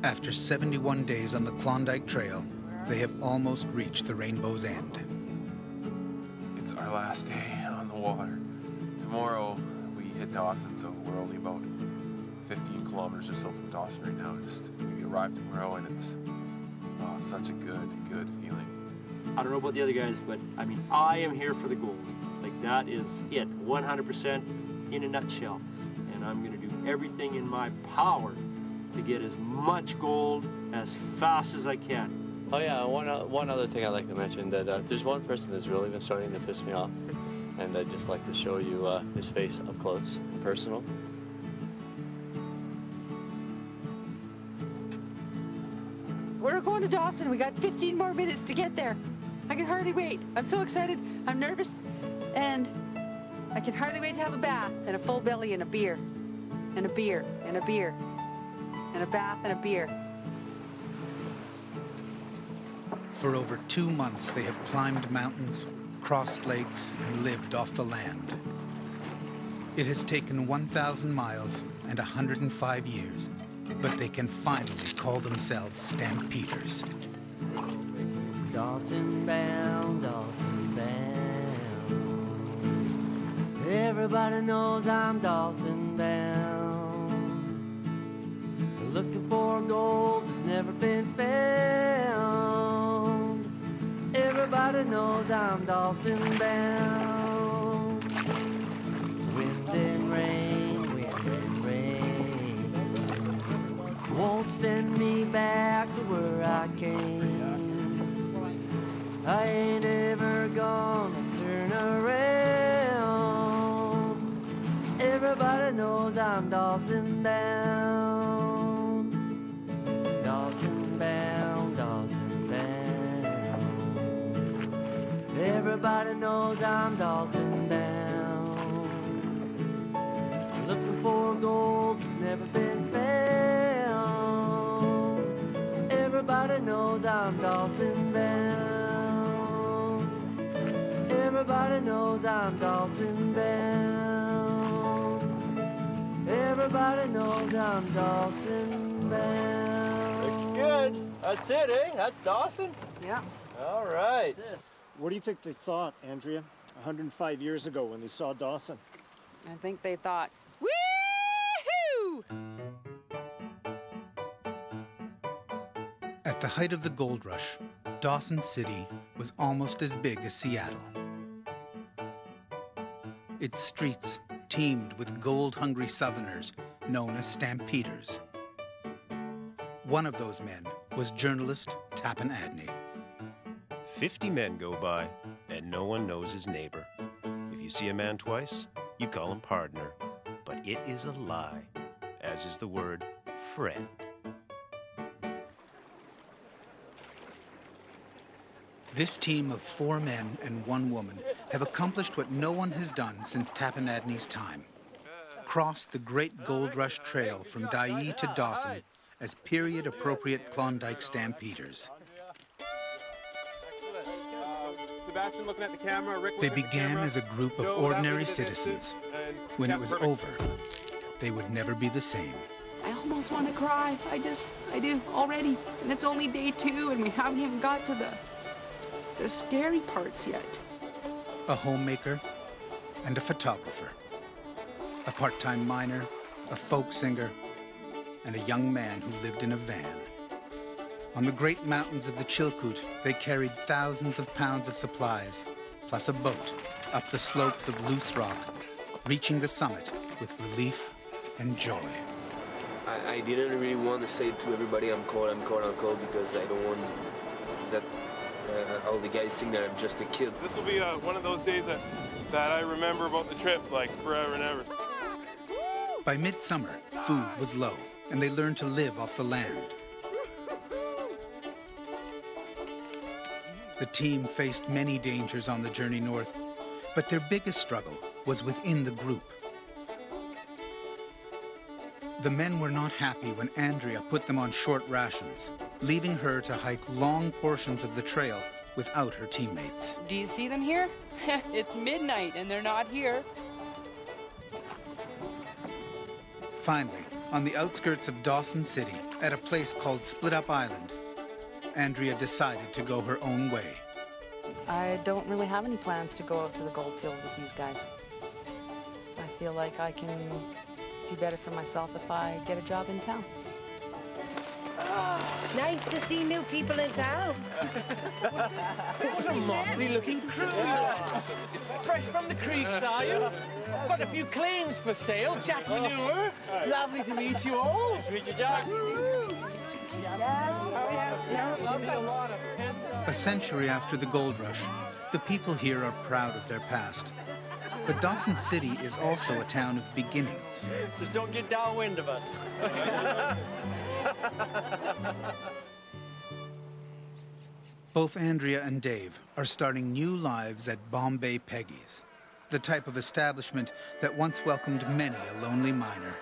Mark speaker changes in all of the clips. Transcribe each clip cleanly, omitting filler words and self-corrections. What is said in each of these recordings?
Speaker 1: After 71 days on the Klondike Trail, they have almost reached the rainbow's end.
Speaker 2: It's our last day on the water. Tomorrow we hit Dawson, so we're only about 15 kilometers or so from Dawson right now. We arrive tomorrow, and it's such a good feeling.
Speaker 3: I don't know about the other guys, but I mean, I am here for the gold. Like, that is it, 100% in a nutshell. And I'm gonna do everything in my power to get as much gold as fast as I can.
Speaker 4: Oh yeah, one other thing I'd like to mention, that there's one person that's really been starting to piss me off, and I'd just like to show you his face up close, personal.
Speaker 5: We're going to Dawson. We got 15 more minutes to get there. I can hardly wait. I'm so excited. I'm nervous, and I can hardly wait to have a bath and a full belly and a beer, and a beer, and a beer, and a bath and a beer.
Speaker 1: For over 2 months, they have climbed mountains, crossed lakes, and lived off the land. It has taken 1,000 miles and 105 years, but they can finally call themselves Stampeders.
Speaker 6: Dawson bound, Dawson bound. Everybody knows I'm Dawson bound. Looking for gold that's never been found. Everybody knows I'm Dawson bound. Wind and rain, wind and rain won't send me back to where I came. I ain't ever gonna turn around. Everybody knows I'm Dawson bound. Dawson bound, Dawson bound. Everybody knows I'm Dawson bound. Looking for gold that's never been found. Everybody knows I'm Dawson bound. Everybody knows I'm Dawson bound. Everybody knows I'm Dawson bound.
Speaker 3: Looks good. That's it, eh? That's Dawson?
Speaker 5: Yeah.
Speaker 3: All right.
Speaker 7: What do you think they thought, Andrea, 105 years ago when they saw Dawson?
Speaker 5: I think they thought, woo-hoo!
Speaker 1: At the height of the gold rush, Dawson City was almost as big as Seattle. Its streets teemed with gold-hungry Southerners known as Stampeders. One of those men was journalist Tappan Adney.
Speaker 8: 50 men go by, and no one knows his neighbor. If you see a man twice, you call him partner. But it is a lie, as is the word friend.
Speaker 1: This team of 4 men and 1 woman have accomplished what no one has done since Tappan Adney's time. Crossed the Great Gold Rush Trail from Dyea to Dawson as period-appropriate Klondike Stampeders.
Speaker 2: Sebastian looking at the camera, Rick
Speaker 1: They began as a group of ordinary citizens. When it was over, they would never be the same.
Speaker 5: I almost want to cry. I do already. And it's only day 2, and we haven't even got to the scary parts yet.
Speaker 1: A homemaker and a photographer. A part-time miner, a folk singer, and a young man who lived in a van. On the great mountains of the Chilkoot, they carried thousands of pounds of supplies, plus a boat, up the slopes of loose rock, reaching the summit with relief and joy.
Speaker 9: I didn't really want to say to everybody I'm cold, because I don't want that all the guys think that I'm just a kid.
Speaker 2: This will be one of those days that I remember about the trip, like forever and ever.
Speaker 1: By midsummer, food was low, and they learned to live off the land. The team faced many dangers on the journey north, but their biggest struggle was within the group. The men were not happy when Andrea put them on short rations, leaving her to hike long portions of the trail without her teammates.
Speaker 5: Do you see them here? It's midnight and they're not here.
Speaker 1: Finally, On the outskirts of Dawson City, at a place called Split Up Island, Andrea decided to go her own way.
Speaker 5: I don't really have any plans to go out to the gold field with these guys. I feel like I can do better for myself if I get a job in town.
Speaker 10: Nice to see new people in town.
Speaker 11: What a motley looking crew. Fresh from the creeks, are you? Got a few claims for sale. Jack Manure. Lovely to meet you all. Nice to meet you, Jack.
Speaker 1: A century after the gold rush, the people here are proud of their past. But Dawson City is also a town of beginnings.
Speaker 11: Just don't get downwind of us.
Speaker 1: Both Andrea and Dave are starting new lives at Bombay Peggy's, the type of establishment that once welcomed many a lonely miner.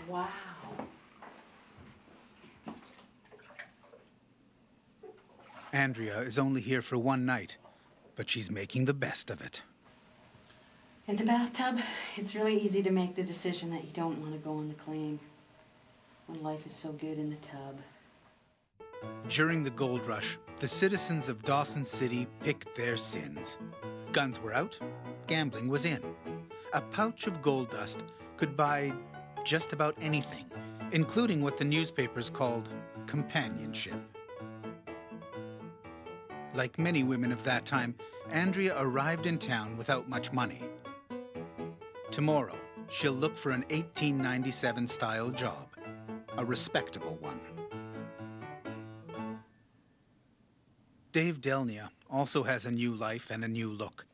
Speaker 5: Wow.
Speaker 1: Andrea is only here for one night, but she's making the best of it.
Speaker 5: In the bathtub, it's really easy to make the decision that you don't want to go on the claim when life is so good in the tub.
Speaker 1: During the gold rush, the citizens of Dawson City picked their sins. Guns were out, gambling was in. A pouch of gold dust could buy just about anything, including what the newspapers called companionship. Like many women of that time, Andrea arrived in town without much money. Tomorrow, she'll look for an 1897-style job, a respectable one. Dave Delnia also has a new life and a new look.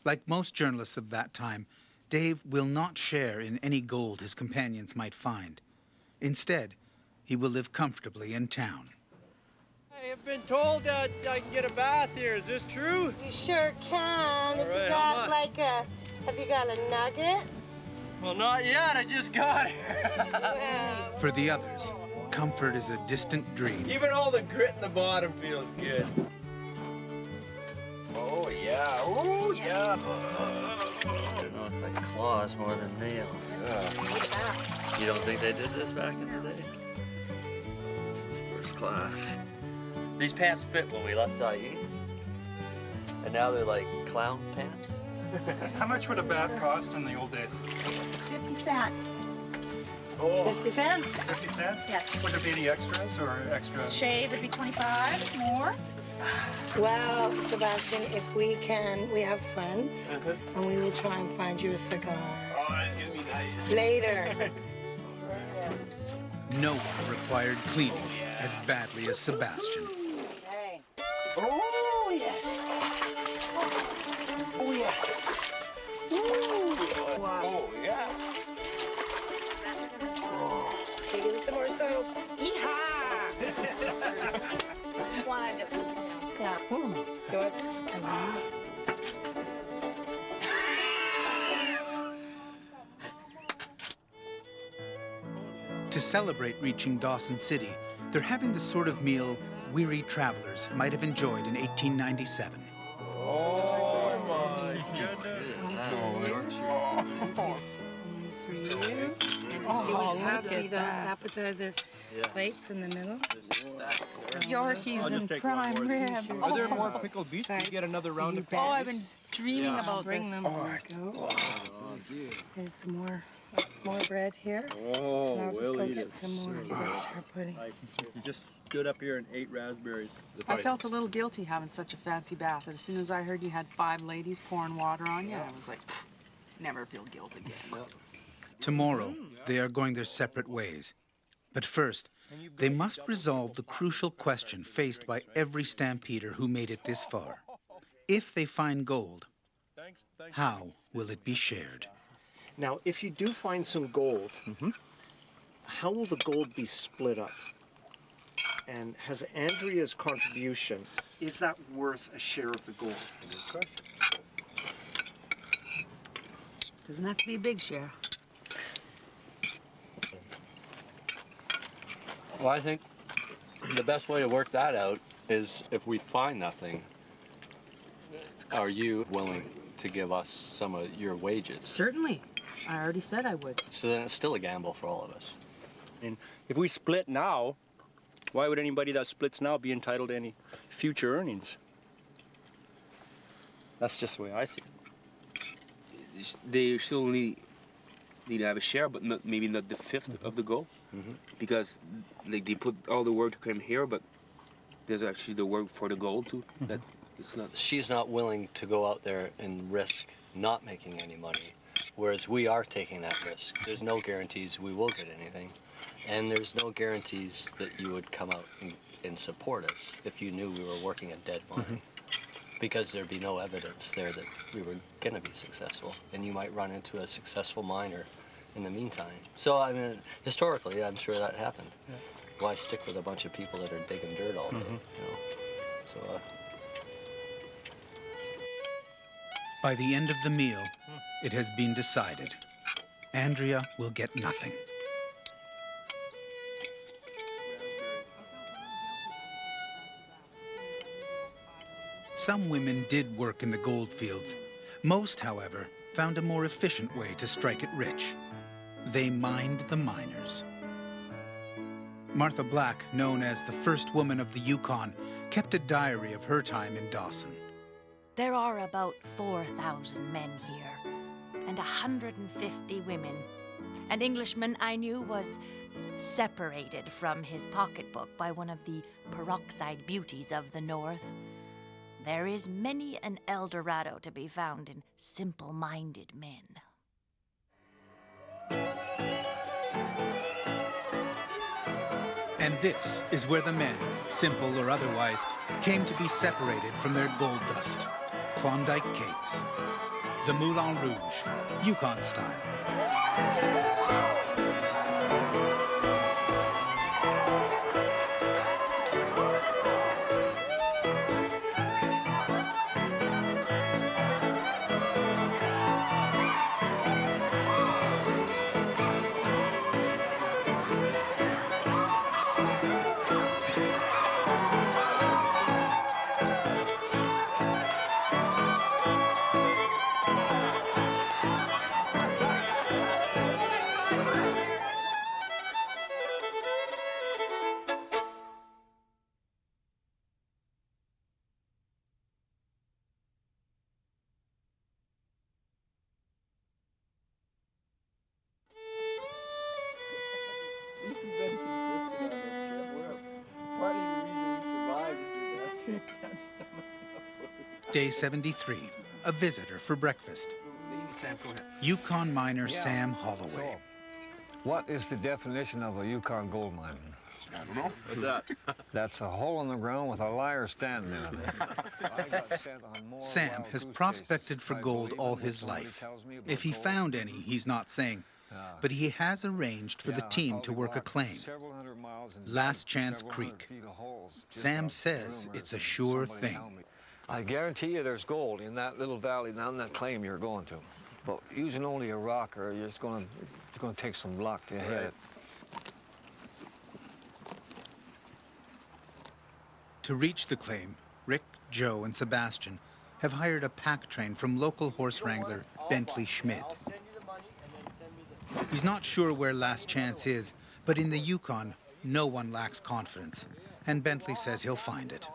Speaker 1: Like most journalists of that time, Dave will not share in any gold his companions might find. Instead, he will live comfortably in town.
Speaker 11: I have been told that I can get a bath here. Is this true?
Speaker 10: You sure can. If you got like a, have you got a nugget?
Speaker 11: Well, not yet. I just got it.
Speaker 1: For the others, comfort is a distant dream.
Speaker 11: Even all the grit in the bottom feels good. Oh, yeah. Oh, yeah.
Speaker 4: It looks like claws more than nails. You don't think they did this back in the day? This is first class. These pants fit when we left IE. And now they're like clown pants.
Speaker 12: How much would a bath cost in the old days?
Speaker 10: 50 cents.
Speaker 12: Oh.
Speaker 10: 50 cents?
Speaker 12: 50 cents?
Speaker 10: Yes.
Speaker 12: Would there be any extras or extra?
Speaker 10: Shave would be 25 more. Well, Sebastian, if we can, we have friends, and we will try and find you a cigar.
Speaker 11: Oh, that's gonna be nice.
Speaker 10: Later.
Speaker 1: No one required cleaning as badly as Sebastian.
Speaker 10: Hey.
Speaker 11: Oh, yes. Oh, yes. Ooh.
Speaker 10: Wow.
Speaker 11: Oh, yeah.
Speaker 10: Can you give it some more soap? Yeehaw! Yeah. Do it.
Speaker 1: To celebrate reaching Dawson City, they're having the sort of meal weary travelers might have enjoyed in 1897.
Speaker 11: Oh, my goodness.
Speaker 10: For you.
Speaker 5: Oh,
Speaker 10: Pass
Speaker 5: look
Speaker 10: me
Speaker 5: at
Speaker 10: those
Speaker 5: that.
Speaker 10: appetizer plates in the middle.
Speaker 5: Yorkies and prime rib.
Speaker 11: Are there more pickled beets? Can you get another round of
Speaker 5: Oh, I've been dreaming
Speaker 10: I'll
Speaker 5: about
Speaker 10: bring
Speaker 5: this.
Speaker 10: them. There you go. There's some more bread here.
Speaker 11: Oh,
Speaker 10: And I'll just go get some more Yorkshire pudding.
Speaker 11: You just stood up here and ate raspberries.
Speaker 5: I felt a little guilty having such a fancy bath. As soon as I heard you had 5 ladies pouring water on you, I was like, never feel guilt again.
Speaker 1: Tomorrow, they are going their separate ways. But first, they must resolve the crucial question faced by every stampeder who made it this far. If they find gold, how will it be shared?
Speaker 7: Now, if you do find some gold, how will the gold be split up? And has Andrea's contribution, is that worth a share of the gold? Good question.
Speaker 5: Doesn't have to be a big share.
Speaker 4: Well, I think the best way to work that out is if we find nothing,
Speaker 13: Are you willing to give us some of your wages?
Speaker 14: Certainly. I already said I would.
Speaker 13: So then it's still a gamble for all of us.
Speaker 15: And if we split now, why would anybody that splits now be entitled to any future earnings? That's just the way I see it.
Speaker 9: They still need to have a share, but maybe not the fifth of the goal, because like they put all the work to come here, but there's actually the work for the goal too. That it's not.
Speaker 13: She's not willing to go out there and risk not making any money, whereas we are taking that risk. There's no guarantees we will get anything, and there's no guarantees that you would come out and support us if you knew we were working a dead mine. Because there'd be no evidence there that we were going to be successful, and you might run into a successful miner in the meantime. So, I mean, historically, I'm sure that happened. Yeah. Why stick with a bunch of people that are digging dirt all day, you know? So,
Speaker 1: By the end of the meal, it has been decided. Andrea will get nothing. Some women did work in the gold fields. Most, however, found a more efficient way to strike it rich. They mined the miners. Martha Black, known as the first woman of the Yukon, kept a diary of her time in Dawson.
Speaker 16: There are about 4,000 men here, and 150 women. An Englishman I knew was separated from his pocketbook by one of the peroxide beauties of the north. There is many an El Dorado to be found in simple-minded men.
Speaker 1: And this is where the men, simple or otherwise, came to be separated from their gold dust. Klondike cakes. The Moulin Rouge, Yukon style. Day 73, a visitor for breakfast. Yukon miner Sam Holloway.
Speaker 17: So, what is the definition of a Yukon gold mine?
Speaker 2: I don't know. What's that?
Speaker 17: That's a hole in the ground with a liar standing in it.
Speaker 1: Sam has prospected for gold all his life. If he found any, he's not saying. But he has arranged for the team to work a claim. Last Chance Creek. Sam says it's a sure thing.
Speaker 17: I guarantee you there's gold in that little valley down that claim you're going to. But using only a rocker, it's going to take some luck to hit it.
Speaker 1: To reach the claim, Rick, Joe, and Sebastian have hired a pack train from local horse wrangler Bentley Schmidt. He's not sure where Last Chance is, but in the Yukon, no one lacks confidence, and Bentley says he'll find it.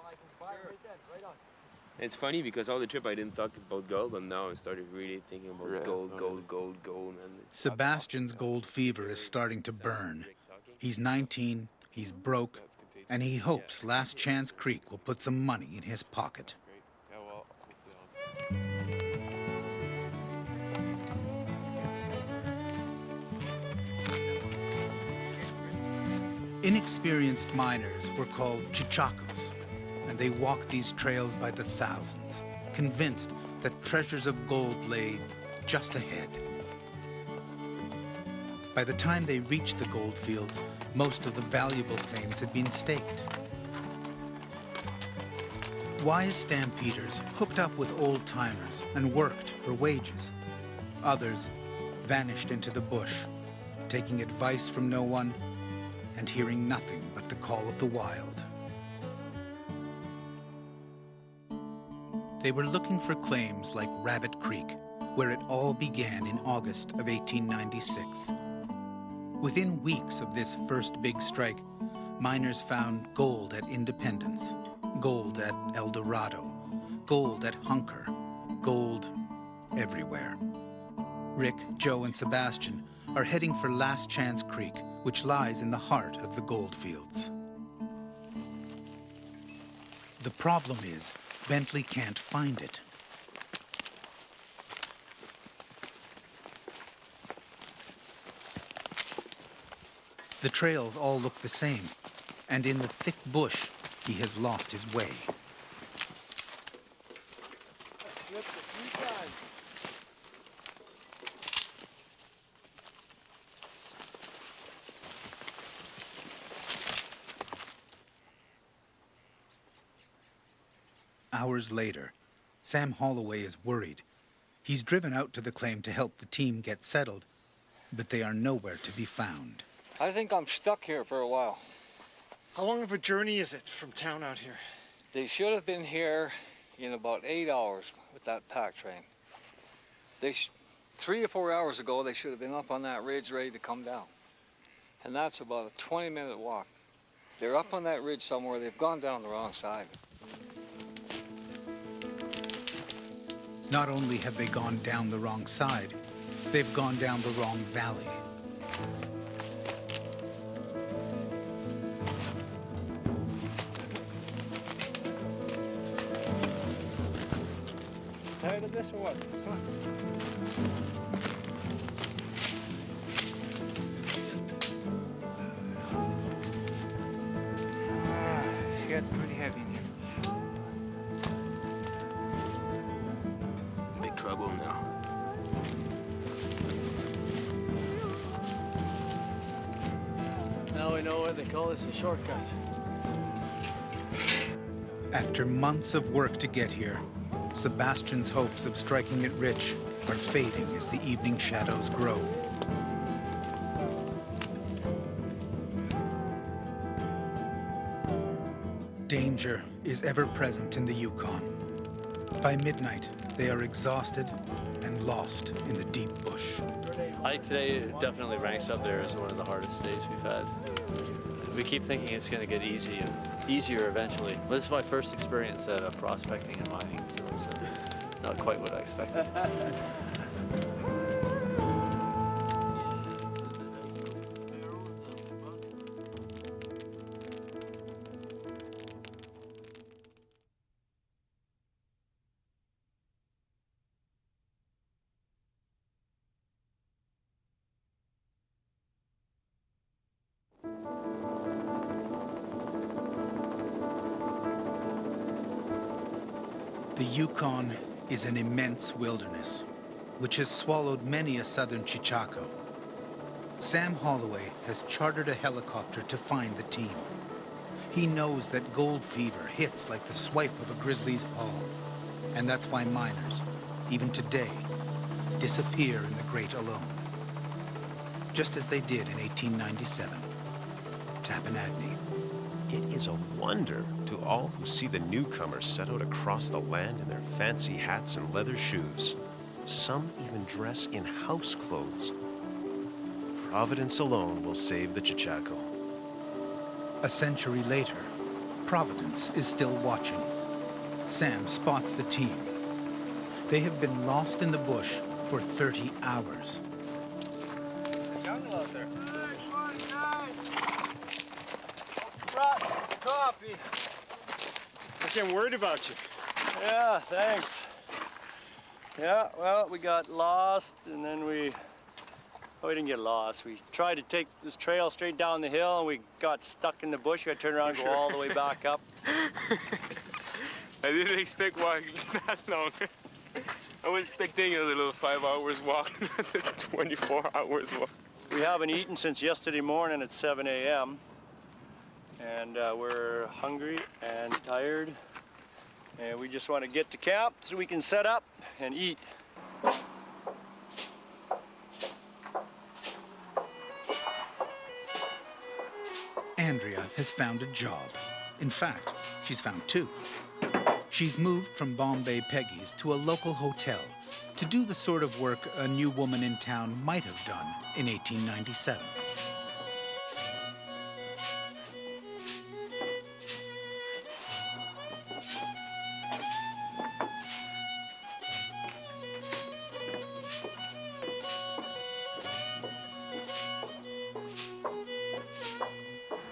Speaker 9: It's funny because all the trip I didn't talk about gold, and now I started really thinking about gold, and
Speaker 1: Sebastian's gold fever is starting to burn. He's 19, he's broke, and he hopes Last Chance Creek will put some money in his pocket. Inexperienced miners were called chichacos, and they walked these trails by the thousands, convinced that treasures of gold lay just ahead. By the time they reached the gold fields, most of the valuable claims had been staked. Wise stampeders hooked up with old-timers and worked for wages. Others vanished into the bush, taking advice from no one and hearing nothing but the call of the wild. They were looking for claims like Rabbit Creek, where it all began in August of 1896. Within weeks of this first big strike, miners found gold at Independence, gold at El Dorado, gold at Hunker, gold everywhere. Rick, Joe, and Sebastian are heading for Last Chance Creek, which lies in the heart of the gold fields. The problem is, Bentley can't find it. The trails all look the same, and in the thick bush, he has lost his way. Hours later, Sam Holloway is worried. He's driven out to the claim to help the team get settled, but they are nowhere to be found.
Speaker 17: I think I'm stuck here for a while.
Speaker 7: How long of a journey is it from town out here?
Speaker 17: They should have been here in about 8 hours with that pack train. 3 or 4 hours ago, they should have been up on that ridge ready to come down. And that's about a 20-minute walk. They're up on that ridge somewhere. They've gone down the wrong side.
Speaker 1: Not only have they gone down the wrong side, they've gone down the wrong valley.
Speaker 17: Tired of this or what? Come on.
Speaker 11: It's getting pretty heavy in here.
Speaker 9: Big trouble now.
Speaker 13: Now we know what they call this a shortcut.
Speaker 1: After months of work to get here, Sebastian's hopes of striking it rich are fading as the evening shadows grow. Danger is ever present in the Yukon. By midnight, they are exhausted and lost in the deep bush.
Speaker 13: I think today definitely ranks up there as one of the hardest days we've had. We keep thinking it's going to get easier eventually. This is my first experience at prospecting and mining, so it's not quite what I expected.
Speaker 1: The Yukon is an immense wilderness, which has swallowed many a southern Chichaco. Sam Holloway has chartered a helicopter to find the team. He knows that gold fever hits like the swipe of a grizzly's paw, and that's why miners, even today, disappear in the Great Alone. Just as they did in 1897, Tapanagni.
Speaker 8: It is a wonder to all who see the newcomers set out across the land in their fancy hats and leather shoes. Some even dress in house clothes. Providence alone will save the Chichaco.
Speaker 1: A century later, Providence is still watching. Sam spots the team. They have been lost in the bush for 30 hours.
Speaker 11: Jungle out there. Coffee.
Speaker 15: I'm getting worried about you.
Speaker 11: Yeah, thanks. Yeah, well, we got lost, and then we didn't get lost. We tried to take this trail straight down the hill, and we got stuck in the bush. We had to turn around and go all the way back up.
Speaker 2: I didn't expect walking that long. I was expecting a little 5 hours walk, not a 24 hours walk.
Speaker 11: We haven't eaten since yesterday morning at 7 a.m. And we're hungry and tired, and we just want to get to camp so we can set up and eat.
Speaker 1: Andrea has found a job. In fact, she's found two. She's moved from Bombay Peggy's to a local hotel to do the sort of work a new woman in town might have done in 1897.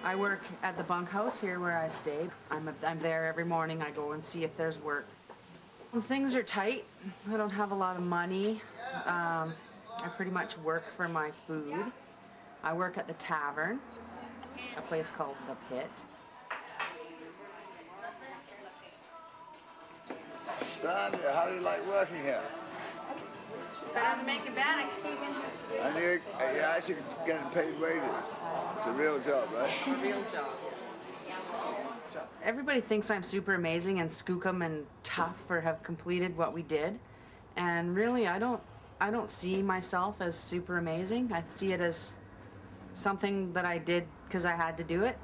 Speaker 5: I work at the bunkhouse here where I stay. I'm there every morning. I go and see if there's work. When things are tight, I don't have a lot of money. I pretty much work for my food. I work at the tavern, a place called The Pit.
Speaker 18: Son, how do you like working here?
Speaker 5: It's better than making bannock.
Speaker 18: And you're actually getting paid wages. It's a real job, right?
Speaker 5: A real job, yes. Everybody thinks I'm super amazing and skookum and tough for have completed what we did. And really, I don't see myself as super amazing. I see it as something that I did because I had to do it.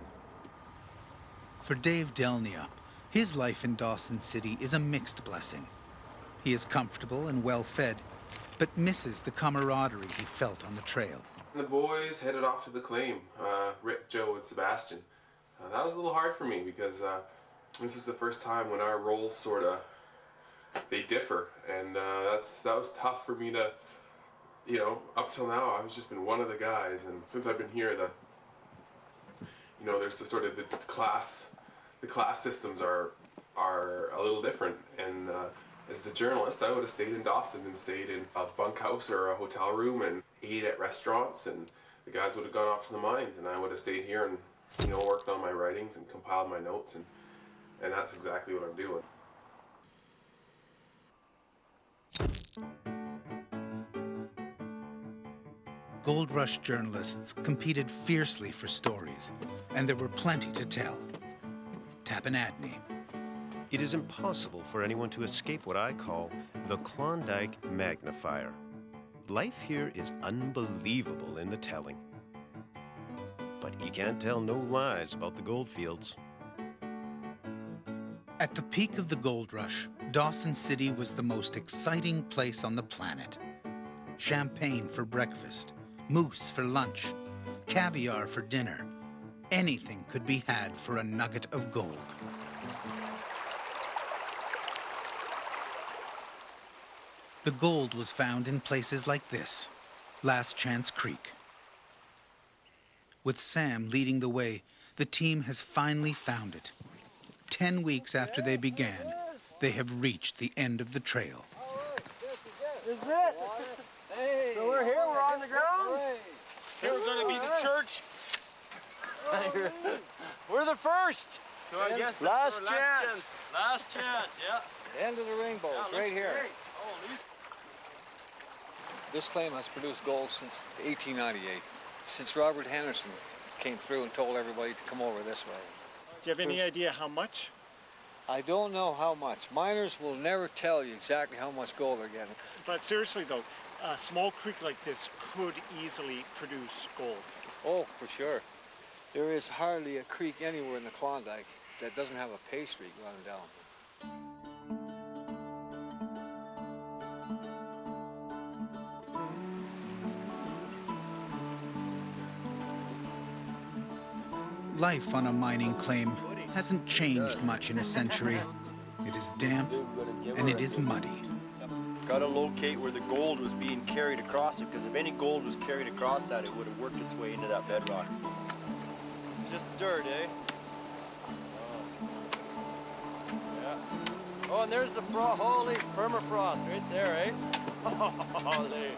Speaker 1: For Dave Delnia, his life in Dawson City is a mixed blessing. He is comfortable and well-fed, but misses the camaraderie he felt on the trail.
Speaker 2: The boys headed off to the claim, Rick, Joe, and Sebastian. That was a little hard for me because this is the first time when our roles sort of, they differ, and that was tough for me to, you know, up till now I've just been one of the guys, and since I've been here, you know, there's the sort of the class systems are a little different, and as the journalist, I would have stayed in Dawson and stayed in a bunkhouse or a hotel room and ate at restaurants, and the guys would have gone off to the mines, and I would have stayed here and, you know, worked on my writings and compiled my notes, and that's exactly what I'm doing.
Speaker 1: Gold Rush journalists competed fiercely for stories, and there were plenty to tell. Tapenadney.
Speaker 8: It is impossible for anyone to escape what I call the Klondike magnifier. Life here is unbelievable in the telling. But you can't tell no lies about the goldfields.
Speaker 1: At the peak of the gold rush, Dawson City was the most exciting place on the planet. Champagne for breakfast, moose for lunch, caviar for dinner. Anything could be had for a nugget of gold. The gold was found in places like this, Last Chance Creek. With Sam leading the way, the team has finally found it. 10 weeks after they began, they have reached the end of the trail.
Speaker 11: This is it. Hey. So we're here, we're on the ground. Here we're going to be the church. We're the first.
Speaker 15: So I guess
Speaker 11: last
Speaker 15: chance.
Speaker 11: Last chance, yeah.
Speaker 17: The end of the rainbow, it's right here. This claim has produced gold since 1898, since Robert Henderson came through and told everybody to come over this way.
Speaker 7: Do you have any idea how much?
Speaker 17: I don't know how much. Miners will never tell you exactly how much gold they're getting.
Speaker 7: But seriously though, a small creek like this could easily produce gold.
Speaker 17: Oh, for sure. There is hardly a creek anywhere in the Klondike that doesn't have a pay streak running down.
Speaker 1: Life on a mining claim hasn't changed much in a century. It is damp and it is muddy.
Speaker 15: Got to locate where the gold was being carried across it, because if any gold was carried across that, it would have worked its way into that bedrock. It's just dirt, eh? Oh. Yeah. Oh, and there's the holy permafrost right there, eh? Holy.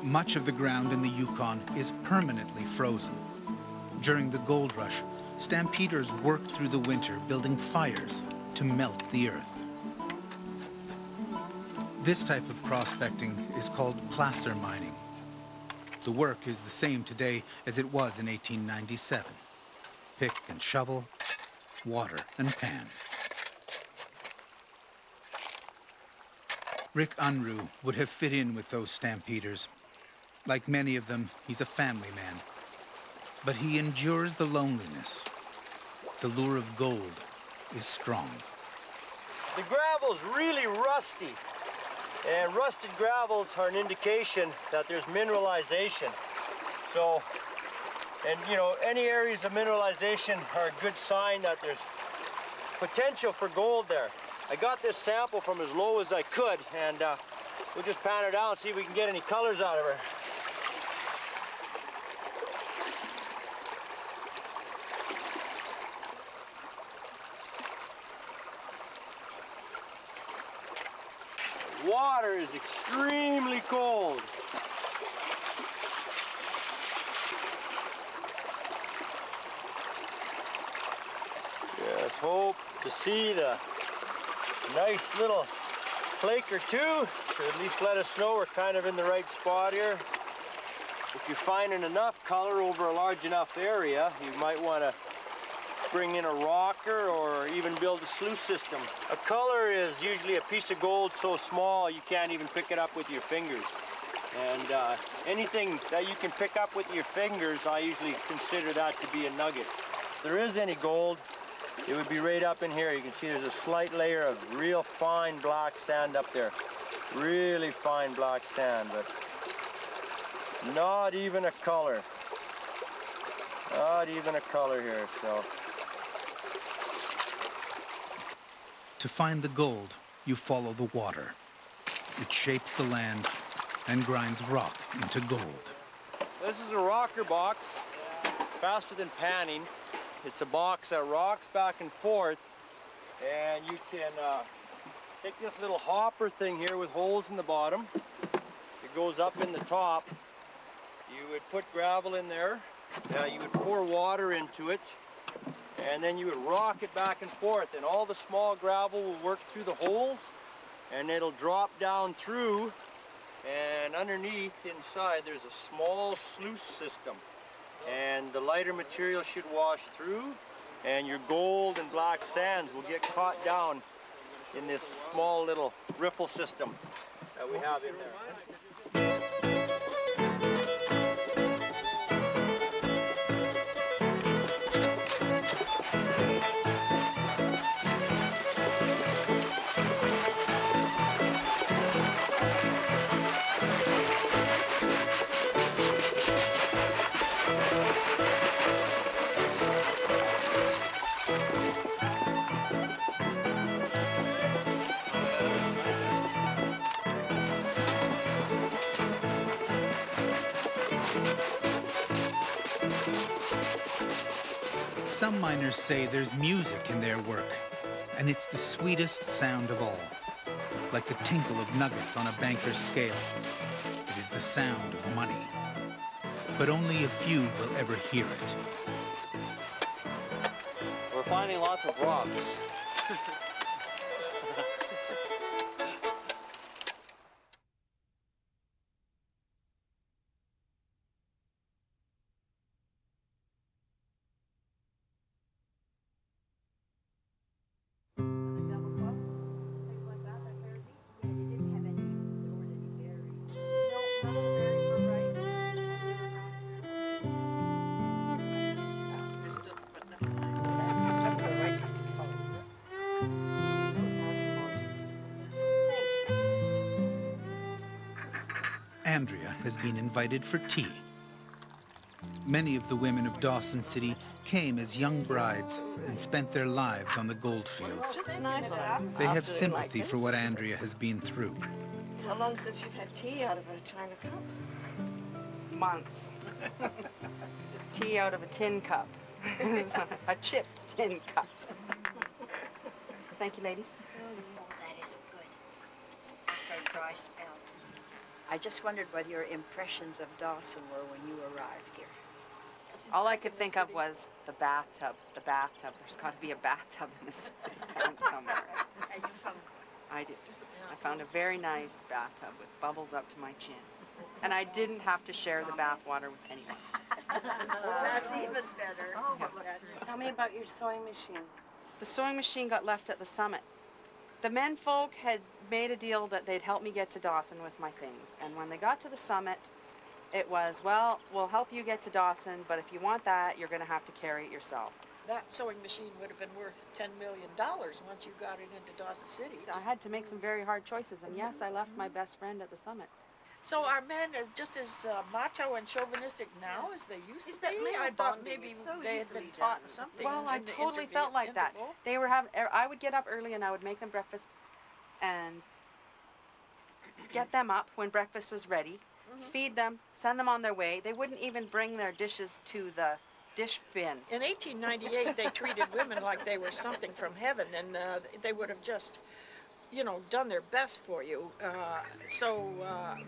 Speaker 1: Much of the ground in the Yukon is permanently frozen. During the gold rush, stampeders worked through the winter building fires to melt the earth. This type of prospecting is called placer mining. The work is the same today as it was in 1897. Pick and shovel, water and pan. Rick Unruh would have fit in with those stampeders. Like many of them, he's a family man. But he endures the loneliness. The lure of gold is strong.
Speaker 15: The gravel's really rusty, and rusted gravels are an indication that there's mineralization. So, and you know, any areas of mineralization are a good sign that there's potential for gold there. I got this sample from as low as I could, and we'll just pan her down and see if we can get any colors out of her. Water is extremely cold. Just hope to see the nice little flake or two to at least let us know we're kind of in the right spot here. If you're finding enough color over a large enough area, you might want to bring in a rocker or even build a sluice system. A color is usually a piece of gold so small you can't even pick it up with your fingers. And anything that you can pick up with your fingers, I usually consider that to be a nugget. If there is any gold, it would be right up in here. You can see there's a slight layer of real fine black sand up there. Really fine black sand, but not even a color. Not even a color here, so.
Speaker 1: To find the gold, you follow the water. It shapes the land and grinds rock into gold.
Speaker 15: This is a rocker box, faster than panning. It's a box that rocks back and forth, and you can take this little hopper thing here with holes in the bottom. It goes up in the top. You would put gravel in there. You would pour water into it, and then you would rock it back and forth, and all the small gravel will work through the holes, and it'll drop down through, and underneath inside there's a small sluice system, and the lighter material should wash through, and your gold and black sands will get caught down in this small little ripple system that we have in there.
Speaker 1: Some miners say there's music in their work, and it's the sweetest sound of all. Like the tinkle of nuggets on a banker's scale. It is the sound of money. But only a few will ever hear it.
Speaker 4: We're finding lots of rocks.
Speaker 1: Andrea has been invited for tea. Many of the women of Dawson City came as young brides and spent their lives on the gold fields. They have sympathy for what Andrea has been through.
Speaker 19: How long since you've had tea out of a china cup?
Speaker 5: Months. Tea out of a tin cup. A chipped tin cup. Thank you, ladies.
Speaker 20: That is good. After a dry spell. I just wondered what your impressions of Dawson were when you arrived here.
Speaker 5: All I could think of was the bathtub. The bathtub. There's got to be a bathtub in this town somewhere. I did. I found a very nice bathtub with bubbles up to my chin. And I didn't have to share the bath water with anyone.
Speaker 19: That's even better.
Speaker 5: Yeah.
Speaker 19: Tell me about your sewing machine.
Speaker 5: The sewing machine got left at the summit. The men folk had made a deal that they'd help me get to Dawson with my things. And when they got to the summit, it was, well, we'll help you get to Dawson, but if you want that, you're going to have to carry it yourself.
Speaker 21: that sewing machine would have been worth $10 million once you got it into Dawson City.
Speaker 5: I had to make some very hard choices, and yes, I left my best friend at the summit.
Speaker 21: So are men just as macho and chauvinistic now as they used to be? I thought maybe they had been taught something.
Speaker 5: Well, I totally felt like that. They were having. I would get up early and I would make them breakfast, and get them up when breakfast was ready, feed them, send them on their way. They wouldn't even bring their dishes to the dish bin.
Speaker 21: In 1898, they treated women like they were something from heaven, and they would have just, you know, done their best for you.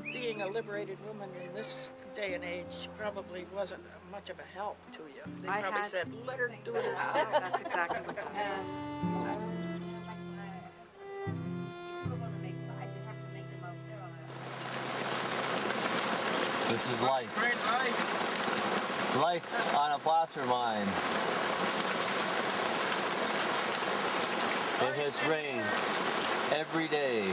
Speaker 21: Being a liberated woman in this day and age probably wasn't much of a help to you. They probably said, let her do it herself.
Speaker 5: That's exactly what happened.
Speaker 13: This is life. Life on a placer mine. It has rained every day.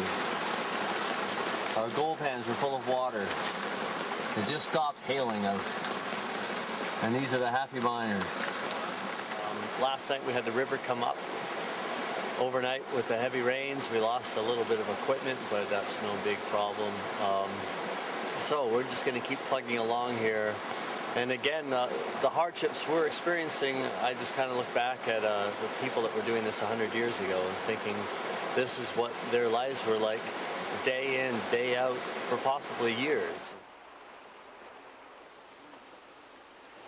Speaker 13: Our gold pans were full of water. It just stopped hailing out. And these are the happy miners. Last night we had the river come up. Overnight with the heavy rains, we lost a little bit of equipment, but that's no big problem. So we're just going to keep plugging along here. And again, the hardships we're experiencing, I just kind of look back at the people that were doing this 100 years ago and thinking this is what their lives were like day in, day out for possibly years.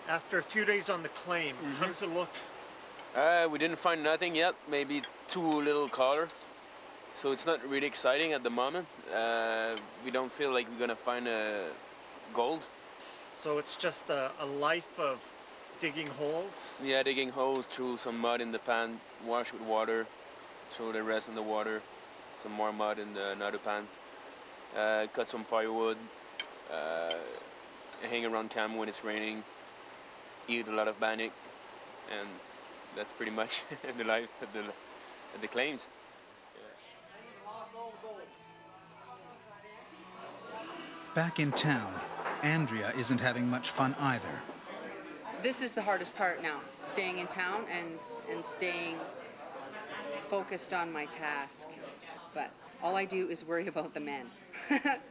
Speaker 7: After a few days on the claim, how does it look?
Speaker 2: We didn't find nothing yet, maybe 2 little color. So it's not really exciting at the moment. We don't feel like we're gonna find gold.
Speaker 7: So it's just a life of digging holes?
Speaker 2: Yeah, digging holes, through some mud in the pan, wash with water, throw the rest in the water, some more mud in another pan, cut some firewood, hang around camp when it's raining, eat a lot of bannock, and that's pretty much the life at the claims.
Speaker 1: Back in town, Andrea isn't having much fun either.
Speaker 5: This is the hardest part now, staying in town and staying focused on my task. But all I do is worry about the men.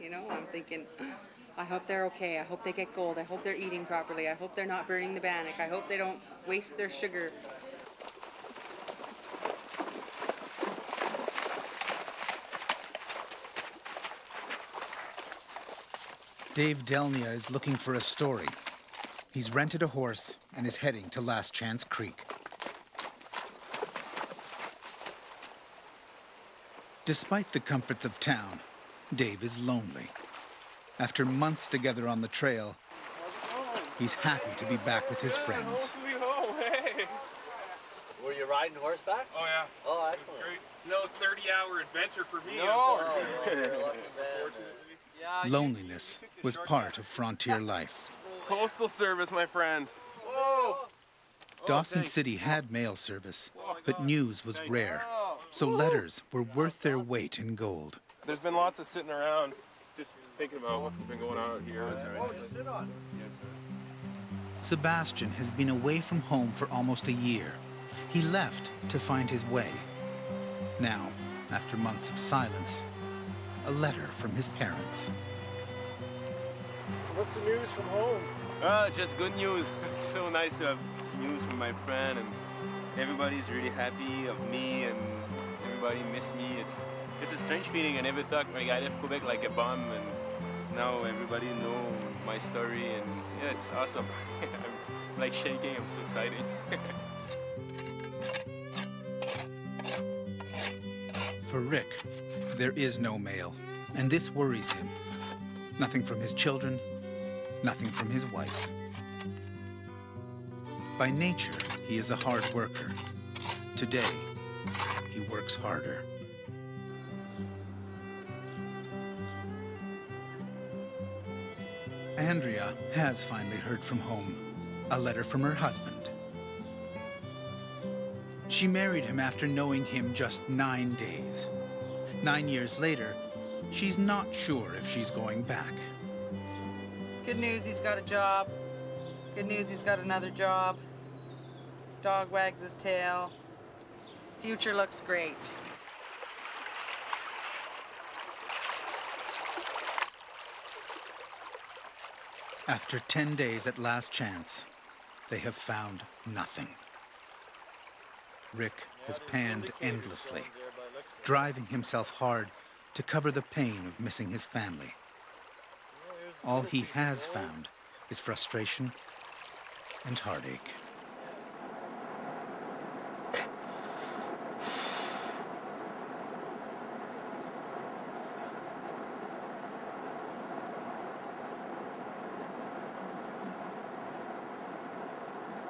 Speaker 5: You know, I'm thinking, I hope they're okay. I hope they get gold. I hope they're eating properly. I hope they're not burning the bannock. I hope they don't waste their sugar.
Speaker 1: Dave Delnia is looking for a story. He's rented a horse and is heading to Last Chance Creek. Despite the comforts of town, Dave is lonely. After months together on the trail, he's happy to be back with his friends.
Speaker 13: Were you riding horseback?
Speaker 2: Oh yeah.
Speaker 13: Oh, excellent.
Speaker 2: Great. No 30-hour adventure for me.
Speaker 1: Loneliness was part of frontier life.
Speaker 2: Postal service, my friend. Whoa.
Speaker 1: Dawson City had mail service, but news was rare, so letters were worth their weight in gold.
Speaker 2: There's been lots of sitting around, just thinking about what's been going on out here.
Speaker 1: Sebastian has been away from home for almost a year. He left to find his way. Now, after months of silence, a letter from his parents.
Speaker 7: So what's the news from home?
Speaker 2: Just good news. It's so nice to have news from my friend, and everybody's really happy of me, and everybody miss me. It's a strange feeling. I never thought I left Quebec like a bum, and now everybody know my story, and yeah, it's awesome. I'm like shaking. I'm so excited.
Speaker 1: For Rick, there is no mail, and this worries him. Nothing from his children, nothing from his wife. By nature, he is a hard worker. Today, he works harder. Andrea has finally heard from home. A letter from her husband. She married him after knowing him just 9 days. 9 years later, she's not sure if she's going back.
Speaker 5: Good news, he's got a job. Good news, he's got another job. Dog wags his tail. Future looks great.
Speaker 1: After 10 days at last chance, they have found nothing. Rick has panned endlessly, driving himself hard to cover the pain of missing his family. All he has found is frustration and heartache.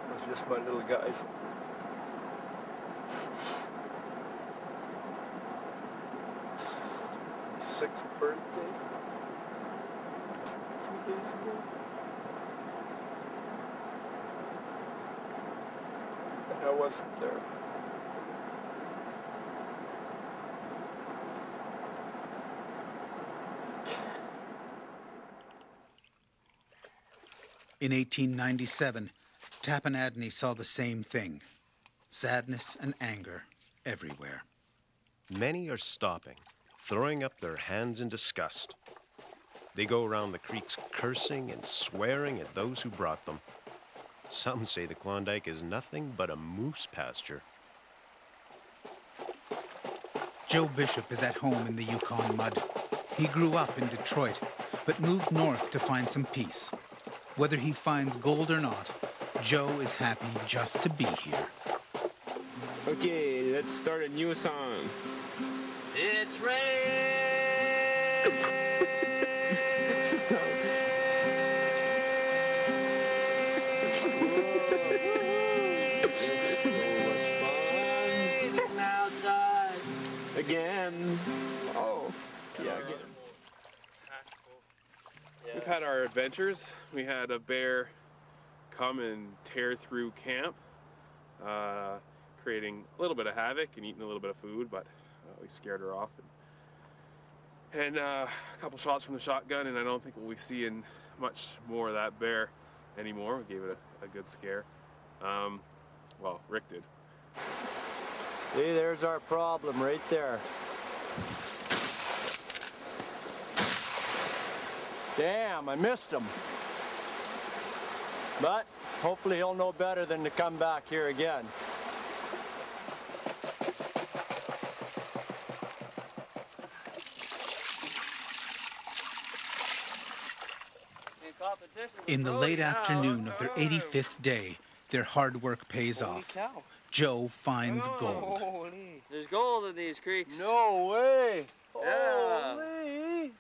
Speaker 2: Those are just my little guys. Sixth birthday. 2 days ago. And I wasn't there.
Speaker 1: In 1897, Tapenadney saw the same thing. Sadness and anger everywhere.
Speaker 8: Many are stopping, throwing up their hands in disgust. They go around the creeks cursing and swearing at those who brought them. Some say the Klondike is nothing but a moose pasture.
Speaker 1: Joe Bishop is at home in the Yukon mud. He grew up in Detroit, but moved north to find some peace. Whether he finds gold or not, Joe is happy just to be here.
Speaker 2: Okay, let's start a new song.
Speaker 4: It's raining.
Speaker 2: It's so much fun.
Speaker 4: Outside.
Speaker 2: Again. Oh, yeah, again. We've had our adventures. We had a bear come and tear through camp, creating a little bit of havoc and eating a little bit of food, but we scared her off. And a couple shots from the shotgun, and I don't think we'll be seeing much more of that bear anymore. We gave it a good scare. Well, Rick did.
Speaker 15: See, there's our problem right there. Damn, I missed him. But hopefully he'll know better than to come back here again.
Speaker 1: In the late afternoon of their 85th day, their hard work pays off. Joe finds gold.
Speaker 4: There's gold in these creeks.
Speaker 15: No way!
Speaker 4: Yeah.
Speaker 15: Holy!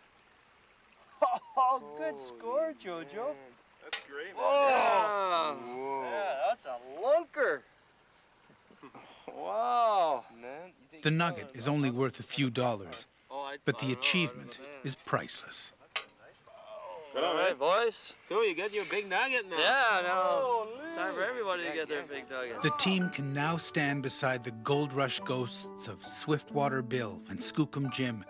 Speaker 15: Oh, good score, Jojo.
Speaker 2: That's great, man.
Speaker 15: Oh,
Speaker 4: Whoa.
Speaker 15: yeah, that's a lunker. Wow.
Speaker 1: The nugget is only worth a few dollars, but the achievement is priceless.
Speaker 4: All right, boys. So you got your big nugget now. Yeah, now. Time for everybody to get their big nugget.
Speaker 1: The team can now stand beside the gold rush ghosts of Swiftwater Bill and Skookum Jim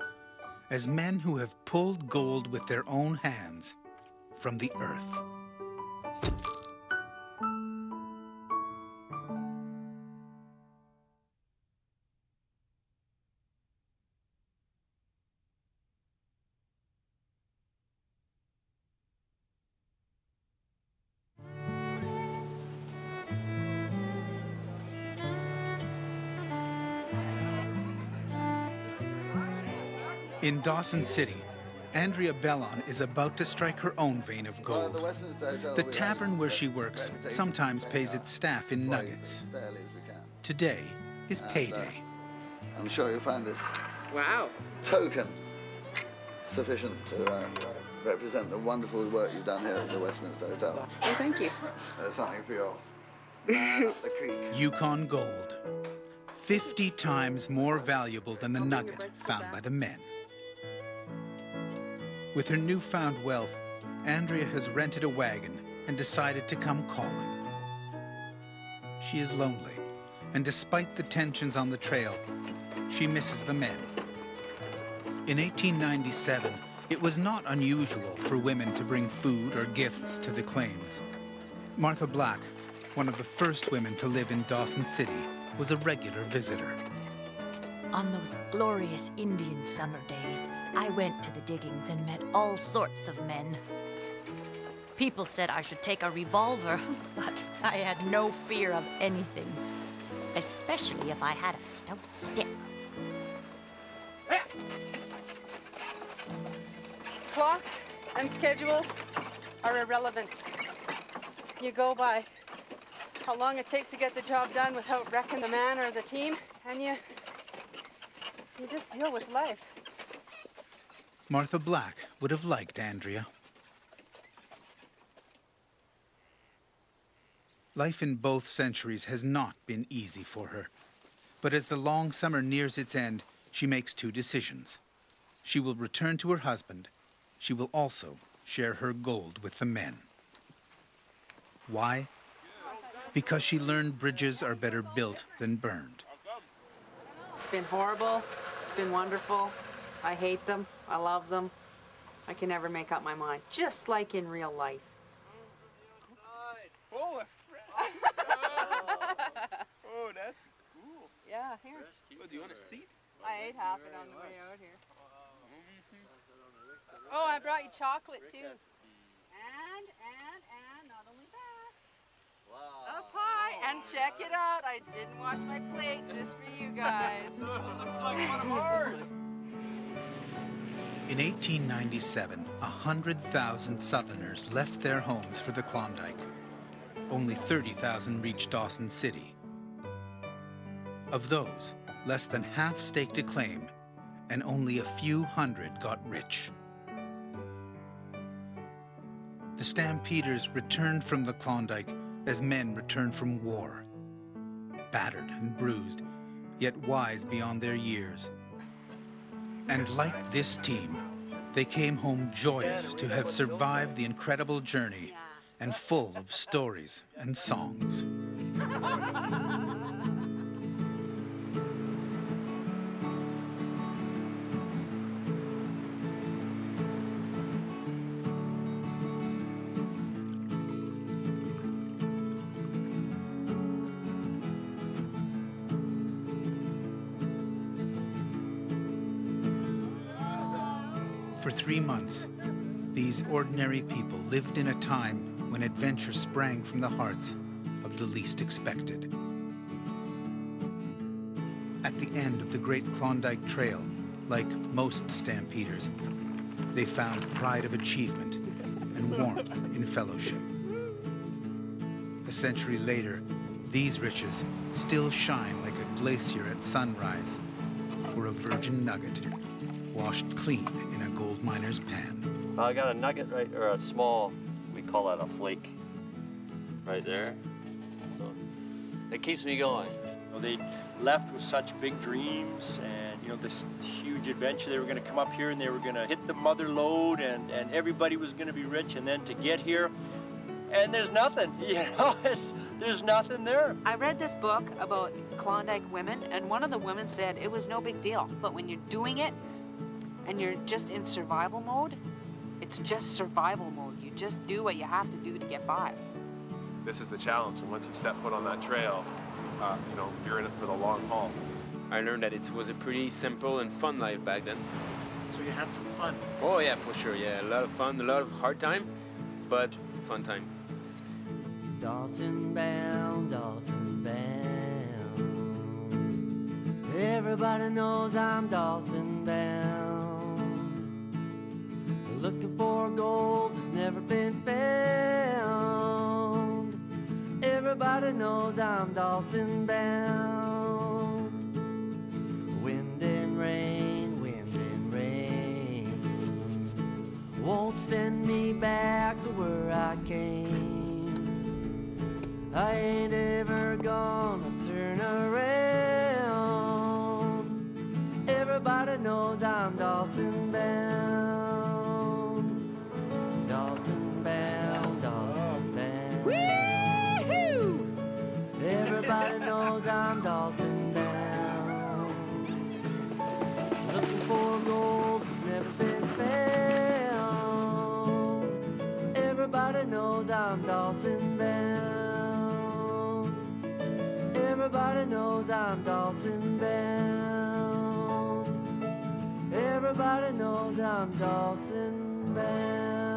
Speaker 1: as men who have pulled gold with their own hands from the earth. In Dawson City, Andrea Bellon is about to strike her own vein of gold. The tavern where she works sometimes pays its staff in nuggets. Today is payday.
Speaker 18: I'm sure you'll find this
Speaker 19: Wow.
Speaker 18: token sufficient to represent the wonderful work you've done here at the Westminster Hotel.
Speaker 19: Oh, thank you.
Speaker 18: There's something for your man up the creek.
Speaker 1: Yukon gold, 50 times more valuable than the nugget found by the men. With her newfound wealth, Andrea has rented a wagon and decided to come calling. She is lonely, and despite the tensions on the trail, she misses the men. In 1897, it was not unusual for women to bring food or gifts to the claims. Martha Black, one of the first women to live in Dawson City, was a regular visitor.
Speaker 16: On those glorious Indian summer days, I went to the diggings and met all sorts of men. People said I should take a revolver, but I had no fear of anything, especially if I had a stout stick.
Speaker 5: Clocks and schedules are irrelevant. You go by how long it takes to get the job done without wrecking the man or the team, and you just deal with life.
Speaker 1: Martha Black would have liked Andrea. Life in both centuries has not been easy for her. But as the long summer nears its end, she makes two decisions. She will return to her husband. She will also share her gold with the men. Why? Because she learned bridges are better built than burned.
Speaker 5: It's been horrible. It's been wonderful. I hate them. I love them. I can never make up my mind, just like in real life.
Speaker 2: Oh, oh, that's cool.
Speaker 5: Yeah, here.
Speaker 2: Oh, do you want a seat?
Speaker 5: I ate half it on the way out here. Oh, I brought you chocolate too. And not only that. Wow. A pie. And check it out. I didn't wash my plate just for you guys.
Speaker 2: Looks like one of ours.
Speaker 1: In 1897, 100,000 Southerners left their homes for the Klondike. Only 30,000 reached Dawson City. Of those, less than half staked a claim, and only a few hundred got rich. The Stampeders returned from the Klondike as men returned from war, battered and bruised, yet wise beyond their years. And like this team, they came home joyous to have survived the incredible journey and full of stories and songs. For 3 months, these ordinary people lived in a time when adventure sprang from the hearts of the least expected. At the end of the Great Klondike Trail, like most stampeders, they found pride of achievement and warmth in fellowship. A century later, these riches still shine like a glacier at sunrise or a virgin nugget washed clean in a gold miner's pan.
Speaker 4: I got a nugget right, or a small, we call that a flake, right there. So it keeps me going.
Speaker 3: You know, they left with such big dreams and, you know, this huge adventure. They were going to come up here and they were going to hit the mother lode and everybody was going to be rich. And then to get here, and there's nothing, you know, there's nothing there.
Speaker 5: I read this book about Klondike women, and one of the women said it was no big deal. But when you're doing it and you're just in survival mode, it's just survival mode. You just do what you have to do to get by.
Speaker 2: This is the challenge, and once you step foot on that trail, you know, you're in it for the long haul.
Speaker 9: I learned that it was a pretty simple and fun life back then.
Speaker 7: So you had some fun?
Speaker 9: Oh yeah, for sure, yeah. A lot of fun, a lot of hard time, but fun time.
Speaker 6: Dawson bound, Dawson bound. Everybody knows I'm Dawson bound. Looking for gold that's never been found. Everybody knows I'm Dawson bound. Wind and rain won't send me back to where I came. I ain't ever gonna turn around. Everybody knows I'm Dawson bound. Dawson bound, Dawson bound. Woo-hoo! Everybody knows I'm Dawson bound. Looking for gold that's never been found. Everybody knows I'm Dawson bound. knows I'm Dawson bound. Everybody knows I'm Dawson bound.